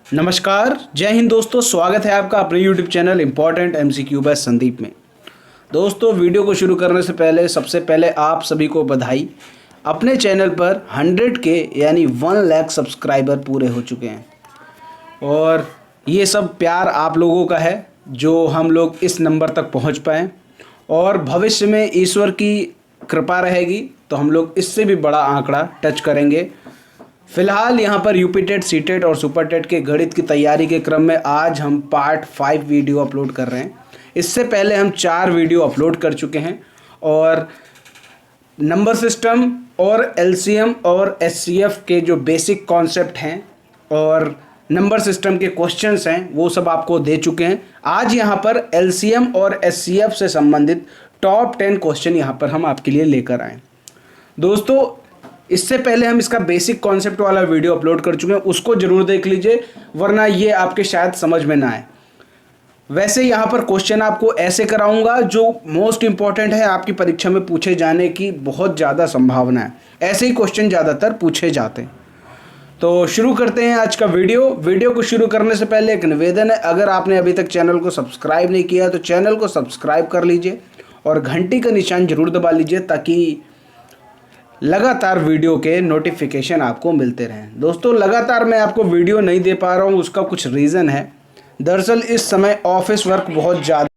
नमस्कार, जय हिंद दोस्तों। स्वागत है आपका अपने YouTube channel important MCQ by Sandeep में। दोस्तों, वीडियो को शुरू करने से पहले सबसे पहले आप सभी को बधाई। अपने चैनल पर 100 के यानी 1 लाख सब्सक्राइबर पूरे हो चुके हैं और ये सब प्यार आप लोगों का है जो हम लोग इस नंबर तक पहुंच पाएँ और भविष्य में ईश्वर की कृपा रहेगी तो हम लोग इससे भी बड़ा आंकड़ा टच करेंगे। फिलहाल यहाँ पर यूपी टेट, सी टेट और सुपर टेट के गणित की तैयारी के क्रम में आज हम पार्ट 5 वीडियो अपलोड कर रहे हैं। इससे पहले हम 4 वीडियो अपलोड कर चुके हैं और नंबर सिस्टम और एलसीएम और एचसीएफ के जो बेसिक कॉन्सेप्ट हैं और नंबर सिस्टम के क्वेश्चंस हैं वो सब आपको दे चुके हैं। आज यहाँ पर एलसीएम और एचसीएफ से संबंधित टॉप 10 क्वेश्चन यहाँ पर हम आपके लिए लेकर आए। दोस्तों, इससे पहले हम इसका बेसिक कॉन्सेप्ट वाला वीडियो अपलोड कर चुके हैं, उसको जरूर देख लीजिए वरना ये आपके शायद समझ में ना आए। वैसे यहाँ पर क्वेश्चन आपको ऐसे कराऊंगा जो मोस्ट इंपॉर्टेंट है, आपकी परीक्षा में पूछे जाने की बहुत ज़्यादा संभावना है। ऐसे ही क्वेश्चन ज़्यादातर पूछे जाते हैं। तो शुरू करते हैं आज का वीडियो को शुरू करने से पहले एक निवेदन है, अगर आपने अभी तक चैनल को सब्सक्राइब नहीं किया तो चैनल को सब्सक्राइब कर लीजिए और घंटी का निशान जरूर दबा लीजिए ताकि लगातार वीडियो के नोटिफिकेशन आपको मिलते रहें। दोस्तों, लगातार मैं आपको वीडियो नहीं दे पा रहा हूँ, उसका कुछ रीज़न है। दरअसल इस समय ऑफिस वर्क बहुत ज़्यादा,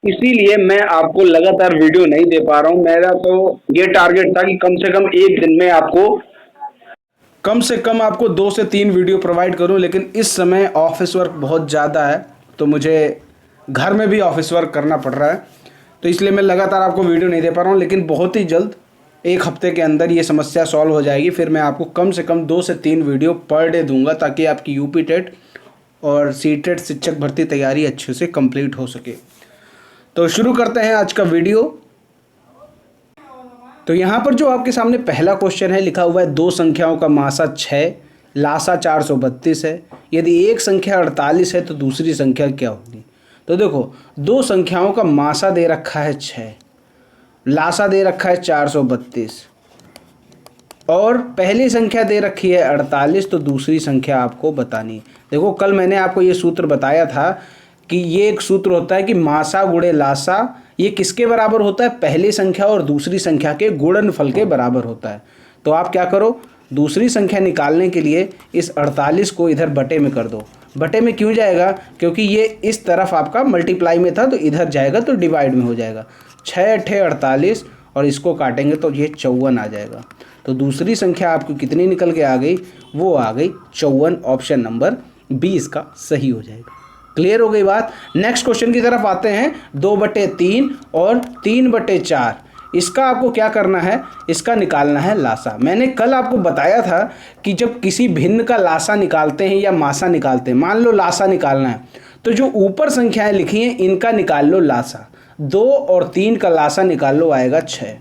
इसीलिए मैं आपको लगातार वीडियो नहीं दे पा रहा हूँ। मेरा तो ये टारगेट था कि कम से कम एक दिन में आपको 2 से 3 वीडियो प्रोवाइड करूँ, लेकिन इस समय ऑफिस वर्क बहुत ज़्यादा है तो मुझे घर में भी ऑफिस वर्क करना पड़ रहा है, तो इसलिए मैं लगातार आपको वीडियो नहीं दे पा रहा हूँ। लेकिन बहुत ही जल्द, 1 हफ्ते के अंदर ये समस्या सॉल्व हो जाएगी। फिर मैं आपको कम से कम 2 से 3 वीडियो पर डे दूंगा ताकि आपकी यूपी टेट और सी टेट शिक्षक भर्ती तैयारी अच्छे से कंप्लीट हो सके। तो शुरू करते हैं आज का वीडियो। तो यहाँ पर जो आपके सामने पहला क्वेश्चन है, लिखा हुआ है 2 संख्याओं का मासा 6, लासा 432 है। यदि एक संख्या 48 है तो दूसरी संख्या क्या होगी? तो देखो, 2 संख्याओं का मासा दे रखा है 6, लासा दे रखा है 432 और पहली संख्या दे रखी है 48, तो दूसरी संख्या आपको बतानी। देखो, कल मैंने आपको ये सूत्र बताया था कि ये एक सूत्र होता है कि मासा गुणे लासा, ये किसके बराबर होता है? पहली संख्या और दूसरी संख्या के गुणनफल के बराबर होता है। तो आप क्या करो, दूसरी संख्या निकालने के लिए इस 48 को इधर बटे में कर दो। बटे में क्यों जाएगा? क्योंकि ये इस तरफ आपका मल्टीप्लाई में था तो इधर जाएगा तो डिवाइड में हो जाएगा। 6 अठे 48 और इसको काटेंगे तो ये 54 आ जाएगा। तो दूसरी संख्या आपको कितनी निकल के आ गई? वो आ गई 54। ऑप्शन नंबर बी इसका सही हो जाएगा। क्लियर हो गई बात? नेक्स्ट क्वेश्चन की तरफ आते हैं। 2/3 और 3/4, इसका आपको क्या करना है? इसका निकालना है लासा। मैंने कल आपको बताया था कि जब किसी भिन्न का लासा निकालते हैं या मासा निकालते हैं, मान लो लासा निकालना है, तो जो ऊपर संख्याएं लिखी हैं इनका निकाल लो लासा। 2 और 3 का लासा निकाल लो, आएगा 6।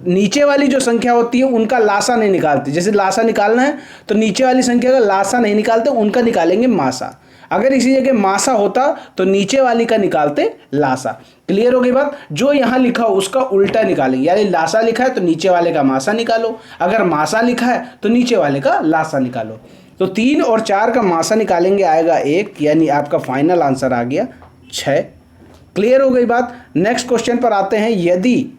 नीचे वाली जो संख्या होती है उनका लासा नहीं निकालते। जैसे लासा निकालना है तो नीचे वाली संख्या का लासा नहीं निकालते, उनका निकालेंगे मासा। अगर इसी जगह मासा होता तो नीचे वाली का निकालते लासा। क्लियर हो गई बात? जो यहाँ लिखा हो उसका उल्टा निकालेंगे, यानी लासा लिखा है तो नीचे वाले का मासा निकालो, अगर मासा लिखा है तो नीचे वाले का लासा निकालो। तो 3 और 4 का मासा निकालेंगे, आएगा 1, यानी आपका फाइनल आंसर आ गया 6। क्लियर हो गई बात? नेक्स्ट क्वेश्चन पर आते हैं। यदि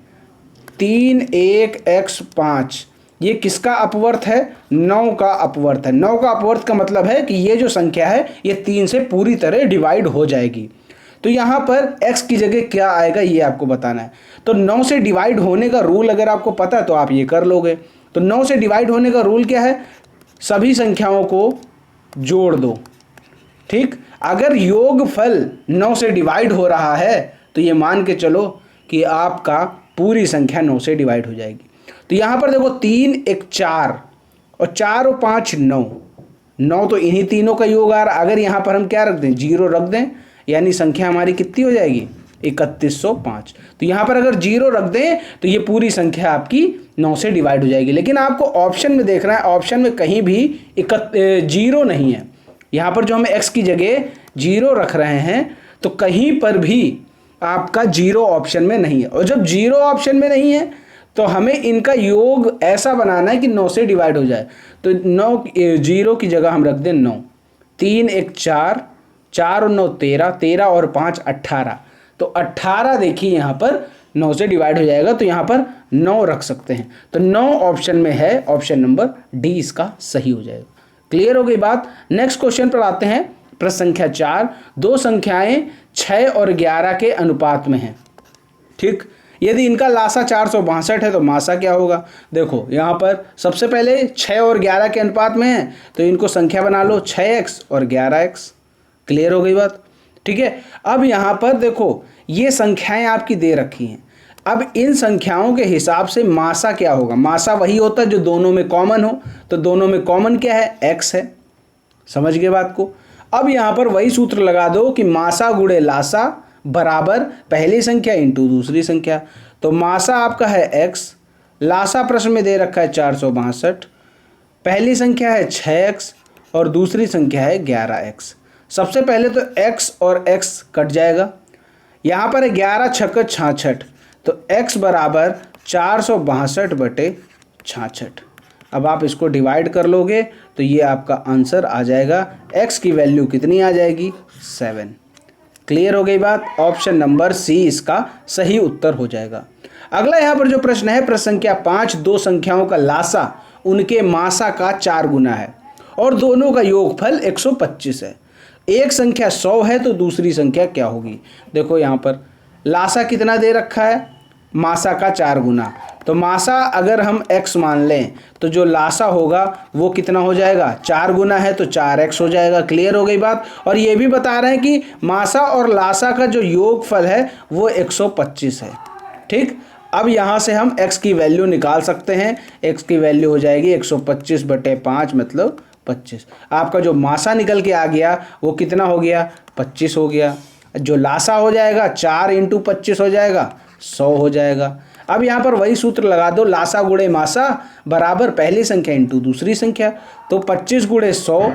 3 1 x 5, ये किसका अपवर्त है? 9 का अपवर्त है। 9 का अपवर्त का मतलब है कि ये जो संख्या है ये 3 से पूरी तरह डिवाइड हो जाएगी। तो यहाँ पर x की जगह क्या आएगा ये आपको बताना है। तो 9 से डिवाइड होने का रूल अगर आपको पता है तो आप ये कर लोगे। तो 9 से डिवाइड होने का रूल क्या है? सभी संख्याओं को जोड़ दो। ठीक, अगर योगफल 9 से डिवाइड हो रहा है तो ये मान के चलो कि आपका पूरी संख्या 9 से डिवाइड हो जाएगी। तो यहाँ पर देखो, 3 1 4 और 4 और 5 9, 9 तो इन्हीं तीनों का योग आ रहा। अगर यहाँ पर हम क्या रख दें? 0 रख दें, यानी संख्या हमारी कितनी हो जाएगी? 3105। तो यहाँ पर अगर 0 रख दें तो ये पूरी संख्या आपकी 9 से डिवाइड हो जाएगी। लेकिन आपको ऑप्शन में देखना है, ऑप्शन में कहीं भी 0 नहीं है। यहाँ पर जो हम x की जगह 0 रख रहे हैं तो कहीं पर भी आपका 0 ऑप्शन में नहीं है। और जब 0 ऑप्शन में नहीं है तो हमें इनका योग ऐसा बनाना है कि 9 से डिवाइड हो जाए। तो 9 0 की जगह हम रख दें 9, 3 एक 4, 4 और 9 13, 13 और 5 18। तो 18 देखिए यहाँ पर 9 से डिवाइड हो जाएगा, तो यहाँ पर 9 रख सकते हैं। तो 9 ऑप्शन में है, ऑप्शन नंबर डी इसका सही हो जाएगा। क्लियर हो गई बात। नेक्स्ट क्वेश्चन पर आते हैं। प्रश्न संख्या 4, दो संख्याएं 6 और 11 के अनुपात में हैं। ठीक, यदि इनका लासा 462 है तो मासा क्या होगा। देखो यहाँ पर सबसे पहले 6 और 11 के अनुपात में है, तो इनको संख्या बना लो 6x और 11x। क्लियर हो गई बात। ठीक है, अब यहाँ पर देखो ये संख्याएं आपकी दे रखी हैं। अब इन संख्याओं के हिसाब से मासा क्या होगा। मासा वही होता है जो दोनों में कॉमन हो, तो दोनों में कॉमन क्या है, x है। समझ गए बात को। अब यहाँ पर वही सूत्र लगा दो कि मासा गुणे लासा बराबर पहली संख्या इंटू दूसरी संख्या। तो मासा आपका है x, लासा प्रश्न में दे रखा है 462, पहली संख्या है 6x और दूसरी संख्या है 11x। सबसे पहले तो x और x कट जाएगा। यहाँ पर है 11 छक्के 66, तो x बराबर 462/66। अब आप इसको डिवाइड कर लोगे तो ये आपका आंसर आ जाएगा। x की वैल्यू कितनी आ जाएगी, 7। क्लियर हो गई बात। ऑप्शन नंबर सी इसका सही उत्तर हो जाएगा। अगला यहाँ पर जो प्रश्न है, प्रश्न संख्या 5, दो संख्याओं का लासा उनके मासा का 4 गुना है और दोनों का योगफल 125 है। एक संख्या 100 है तो दूसरी संख्या क्या होगी। देखो यहाँ पर लासा कितना दे रखा है, मासा का 4 गुना। तो मासा अगर हम x मान लें तो जो लासा होगा वो कितना हो जाएगा, 4 गुना है तो 4x हो जाएगा। क्लियर हो गई बात। और ये भी बता रहे हैं कि मासा और लासा का जो योगफल है वो 125 है। ठीक, अब यहाँ से हम x की वैल्यू निकाल सकते हैं। x की वैल्यू हो जाएगी 125/5 मतलब 25। आपका जो मासा निकल के आ गया वो कितना हो गया, 25 हो गया। जो लासा हो जाएगा 4 × 25 हो जाएगा, 100 हो जाएगा। अब यहाँ पर वही सूत्र लगा दो, लासा गुणे मासा बराबर पहली संख्या इंटू दूसरी संख्या। तो 25 × 100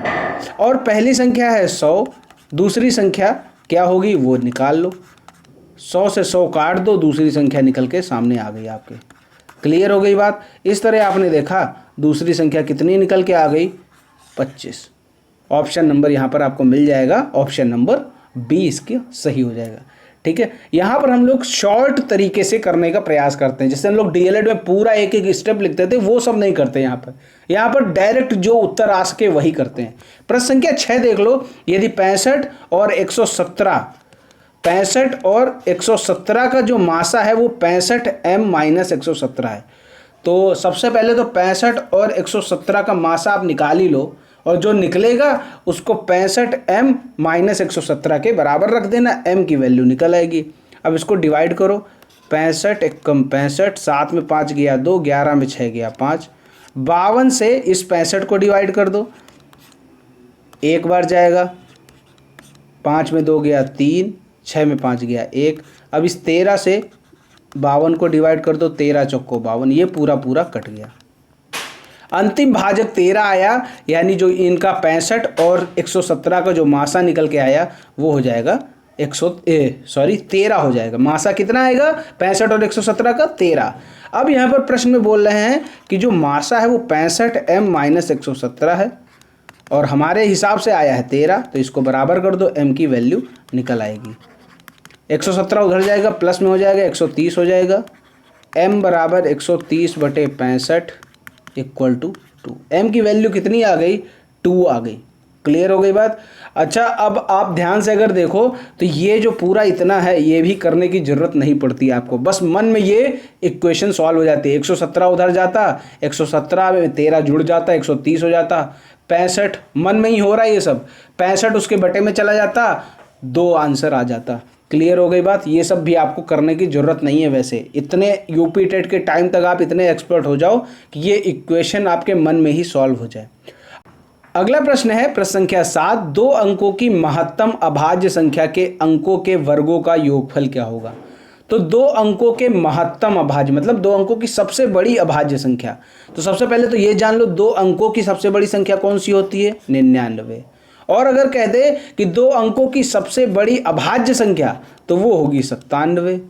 और पहली संख्या है 100, दूसरी संख्या क्या होगी वो निकाल लो। 100 से 100 काट दो, दूसरी संख्या निकल के सामने आ गई आपके। क्लियर हो गई बात। इस तरह आपने देखा दूसरी संख्या कितनी निकल के आ गई, 25। ऑप्शन नंबर यहाँ पर आपको मिल जाएगा, ऑप्शन नंबर बी इसके सही हो जाएगा। ठीक है, यहाँ पर हम लोग शॉर्ट तरीके से करने का प्रयास करते हैं। जैसे हम लोग डीएलएड में पूरा एक एक स्टेप लिखते थे, वो सब नहीं करते यहाँ पर डायरेक्ट जो उत्तर आ सके वही करते हैं। प्रश्न संख्या 6 देख लो। यदि 65 और 117 का जो मासा है वो 65m - 117 है। तो सबसे पहले तो 65 और 117 का मासा आप निकाल ही लो, और जो निकलेगा उसको 65m - 117 के बराबर रख देना, m की वैल्यू निकल आएगी। अब इसको डिवाइड करो, 65 × 65, 7 में 5 गया 2, 11 में 6 गया 5, 52 से इस 65 को डिवाइड कर दो, एक बार जाएगा, 5 में 2 गया 3, 6 में 5 गया 1। अब इस 13 से 52 को डिवाइड कर दो, 13 चौको 52, ये पूरा कट गया। अंतिम भाजक 13 आया, यानी जो इनका 65 और 117 का जो मासा निकल के आया वो हो जाएगा 13 हो जाएगा। मासा कितना आएगा, 65 और 117 का 13। अब यहाँ पर प्रश्न में बोल रहे हैं कि जो मासा है वो 65m - 117 है और हमारे हिसाब से आया है 13, तो इसको बराबर कर दो, m की वैल्यू निकल आएगी। 117 उधर जाएगा, प्लस में हो जाएगा 130 हो जाएगा। m बराबर 130/65 = 2। m की वैल्यू कितनी आ गई, 2 आ गई। क्लियर हो गई बात। अच्छा, अब आप ध्यान से अगर देखो तो ये जो पूरा इतना है ये भी करने की ज़रूरत नहीं पड़ती आपको, बस मन में ये इक्वेशन सॉल्व हो जाती है। 117 उधर जाता, 117 में 13 जुड़ जाता, 130 हो जाता, 65 मन में ही हो रहा है ये सब, 65 उसके बटे में चला जाता, 2 आंसर आ जाता। क्लियर हो गई बात। ये सब भी आपको करने की ज़रूरत नहीं है। वैसे इतने यूपी टेट के टाइम तक आप इतने एक्सपर्ट हो जाओ कि ये इक्वेशन आपके मन में ही सॉल्व हो जाए। अगला प्रश्न है प्रश्न संख्या 7, 2 अंकों की महत्तम अभाज्य संख्या के अंकों के वर्गों का योगफल क्या होगा। तो 2 अंकों के महत्तम अभाज्य मतलब 2 अंकों की सबसे बड़ी अभाज्य संख्या। तो सबसे पहले तो ये जान लो 2 अंकों की सबसे बड़ी संख्या कौन सी होती है, 99। और अगर कह दे कि 2 अंकों की सबसे बड़ी अभाज्य संख्या तो वो होगी 97।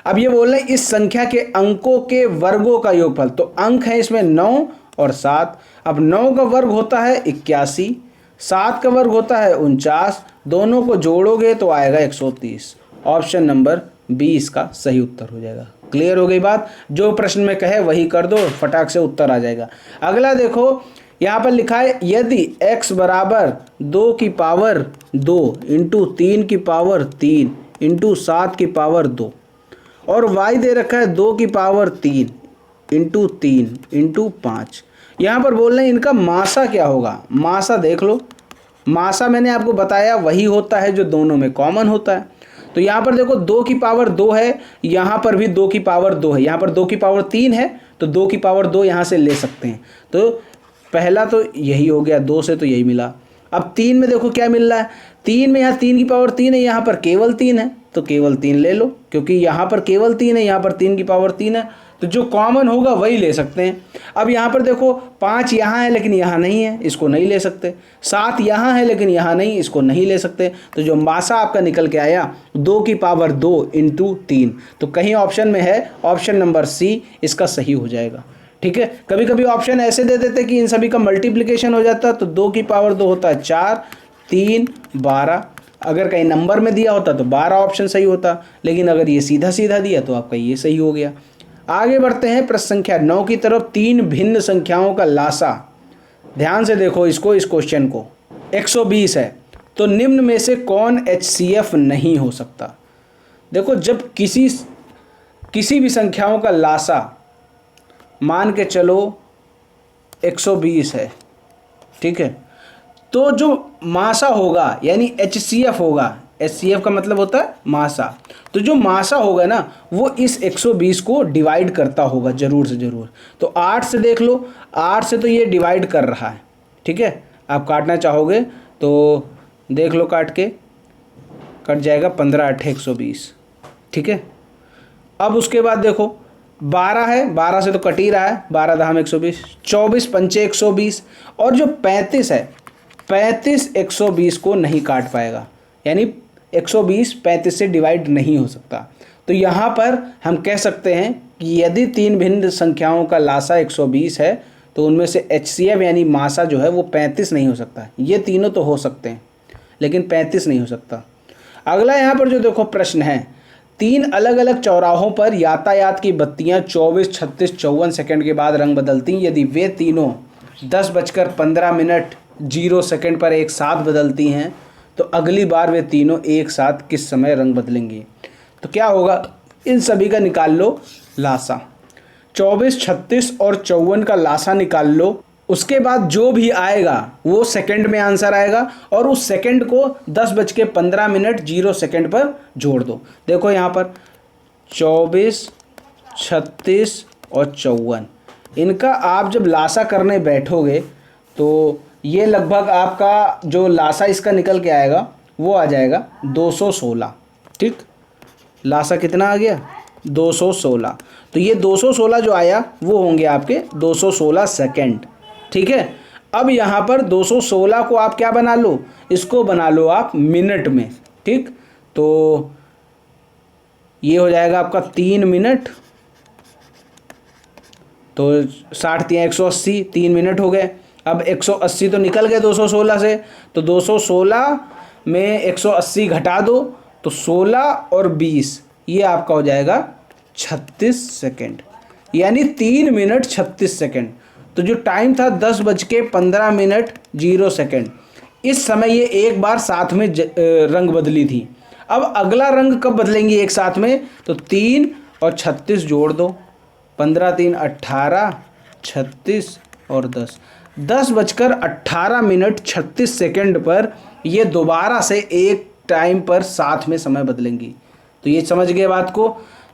अब ये बोल रहे हैं इस संख्या के अंकों के वर्गों का योगफल। तो अंक है इसमें 9 और 7। अब 9 का वर्ग होता है 81, 7 का वर्ग होता है 49, दोनों को जोड़ोगे तो आएगा 130। ऑप्शन नंबर बी इसका सही उत्तर हो जाएगा। क्लियर हो गई बात? जो प्रश्न में कहे वही कर दो, फटाक से उत्तर आ जाएगा। अगला देखो, यहाँ पर लिखा है यदि x बराबर 2 की पावर 2 इंटू 3 की पावर 3 इंटू 7 की पावर 2 और y दे रखा है 2 की पावर 3 इंटू 3 इंटू 5, यहाँ पर बोल रहे हैं इनका मासा क्या होगा। मासा देख लो, मासा मैंने आपको बताया वही होता है जो दोनों में कॉमन होता है। तो यहाँ पर देखो 2 की पावर 2 है, यहाँ पर भी 2 की पावर 2 है, यहाँ पर 2 की पावर 3 है तो 2 की पावर 2 यहाँ से ले सकते हैं। तो पहला तो यही हो गया, 2 से तो यही मिला। अब 3 में देखो क्या मिल रहा है, 3 में यहाँ 3 की पावर 3 है, यहाँ पर केवल 3 है तो केवल 3 ले लो, क्योंकि यहाँ पर केवल 3 है, यहाँ पर 3 की पावर 3 है, तो जो कॉमन होगा वही ले सकते हैं। अब यहाँ पर देखो 5 यहाँ है लेकिन यहाँ नहीं है, इसको नहीं ले सकते। 7 यहाँ है लेकिन यहाँ नहीं, इसको नहीं ले सकते। तो जो मासा आपका निकल के आया 2 की पावर 2 इंटू 3, तो कहीं ऑप्शन में है ऑप्शन नंबर सी इसका सही हो जाएगा। ठीक है, कभी कभी ऑप्शन ऐसे दे देते कि इन सभी का मल्टीप्लिकेशन हो जाता, तो 2 की पावर 2 होता है 4, 3, 12। अगर कहीं नंबर में दिया होता तो 12 ऑप्शन सही होता, लेकिन अगर ये सीधा सीधा दिया तो आपका ये सही हो गया। आगे बढ़ते हैं प्रश्न संख्या 9 की तरफ। 3 भिन्न संख्याओं का लासा, ध्यान से देखो इसको, इस क्वेश्चन को, 120 है, तो निम्न में से कौन HCF नहीं हो सकता। देखो जब किसी भी संख्याओं का लासा मान के चलो 120 है, ठीक है, तो जो मासा होगा यानी HCF होगा, HCF का मतलब होता है मासा, तो जो मासा होगा ना वो इस 120 को डिवाइड करता होगा जरूर से जरूर। तो 8 से देख लो, 8 से तो ये डिवाइड कर रहा है, ठीक है, आप काटना चाहोगे तो देख लो, काट के कट जाएगा, 15 8 120, ठीक है। अब उसके बाद देखो 12 है, 12 से तो कट ही रहा है, 12 दाम 120, 24 पंचे 120, और जो 35 है, 35 120 को नहीं काट पाएगा, यानी 120 35 से डिवाइड नहीं हो सकता। तो यहाँ पर हम कह सकते हैं कि यदि 3 भिन्न संख्याओं का लासा 120 है तो उनमें से HCF यानी मासा जो है वो 35 नहीं हो सकता। ये तीनों तो हो सकते हैं लेकिन 35 नहीं हो सकता। अगला यहाँ पर जो देखो प्रश्न है, 3 अलग अलग चौराहों पर यातायात की बत्तियाँ 24, 36, 54 सेकंड के बाद रंग बदलती हैं। यदि वे तीनों 10:15 पर एक साथ बदलती हैं तो अगली बार वे तीनों एक साथ किस समय रंग बदलेंगी। तो क्या होगा, इन सभी का निकाल लो लासा, 24, 36 और 54 का लासा निकाल लो। उसके बाद जो भी आएगा वो सेकंड में आंसर आएगा और उस सेकंड को 10:15 पर जोड़ दो। देखो यहाँ पर 24, 36 और 54, इनका आप जब लासा करने बैठोगे तो ये लगभग आपका जो लासा इसका निकल के आएगा वो आ जाएगा 216। ठीक, लासा कितना आ गया, 216। तो ये 216 जो आया वो होंगे आपके 216 सेकंड। ठीक है, अब यहाँ पर 216 को आप क्या बना लो, इसको बना लो आप मिनट में। ठीक, तो ये हो जाएगा आपका 3 मिनट, तो 60 × 180, 3 मिनट हो गए। अब 180 तो निकल गए 216 से, तो 216 में 180 घटा दो तो 16 और 20, ये आपका हो जाएगा 36 सेकेंड, यानी 3 मिनट 36 सेकेंड। तो जो टाइम था 10:15 इस समय ये एक बार साथ में रंग बदली थी। अब अगला रंग कब बदलेंगी एक साथ में, तो 3 और 36 जोड़ दो, 15 3 18, 36 और 10, 10:18 पर ये दोबारा से एक टाइम पर साथ में समय बदलेंगी। तो ये समझ गए बात को,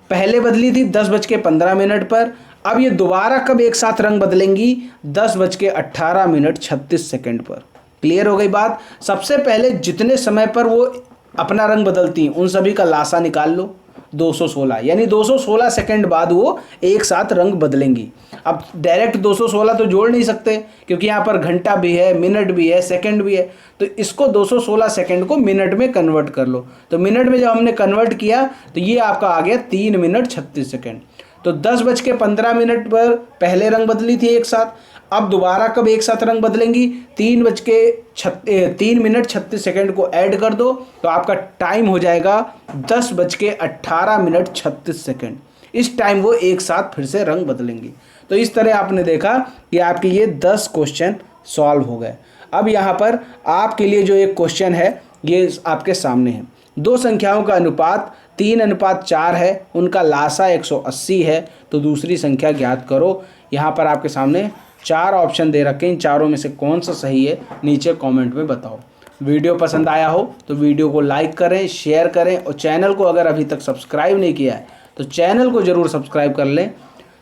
पहले बदली थी 10:15 पर, अब ये दोबारा कब एक साथ रंग बदलेंगी, 10:18 पर। क्लियर हो गई बात। सबसे पहले जितने समय पर वो अपना रंग बदलती हैं उन सभी का लासा निकाल लो, 216, यानी 216 सेकंड बाद वो एक साथ रंग बदलेंगी। अब डायरेक्ट 216 तो जोड़ नहीं सकते क्योंकि यहाँ पर घंटा भी है, मिनट भी है, सेकंड भी है, तो इसको 216 सेकंड को मिनट में कन्वर्ट कर लो। तो मिनट में जब हमने कन्वर्ट किया तो ये आपका आ गया 3 मिनट 36 सेकंड। तो 10:15 पर पहले रंग बदली थी एक साथ, अब दोबारा कब एक साथ रंग बदलेंगी, 3:36 को ऐड कर दो तो आपका टाइम हो जाएगा 10:18 इस टाइम वो एक साथ फिर से रंग बदलेंगी। तो इस तरह आपने देखा कि आपके ये 10 क्वेश्चन सॉल्व हो गए। अब यहाँ पर आपके लिए जो एक क्वेश्चन है ये आपके सामने है। दो संख्याओं का अनुपात 3:4 है, उनका लासा 180 है, तो दूसरी संख्या ज्ञात करो। यहाँ पर आपके सामने 4 ऑप्शन दे रखे हैं, इन चारों में से कौन सा सही है नीचे कमेंट में बताओ। वीडियो पसंद आया हो तो वीडियो को लाइक करें, शेयर करें और चैनल को अगर अभी तक सब्सक्राइब नहीं किया है तो चैनल को ज़रूर सब्सक्राइब कर लें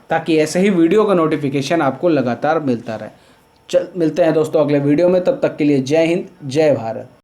ताकि ऐसे ही वीडियो का नोटिफिकेशन आपको लगातार मिलता रहे। मिलते हैं दोस्तों अगले वीडियो में, तब तक के लिए जय हिंद, जय भारत।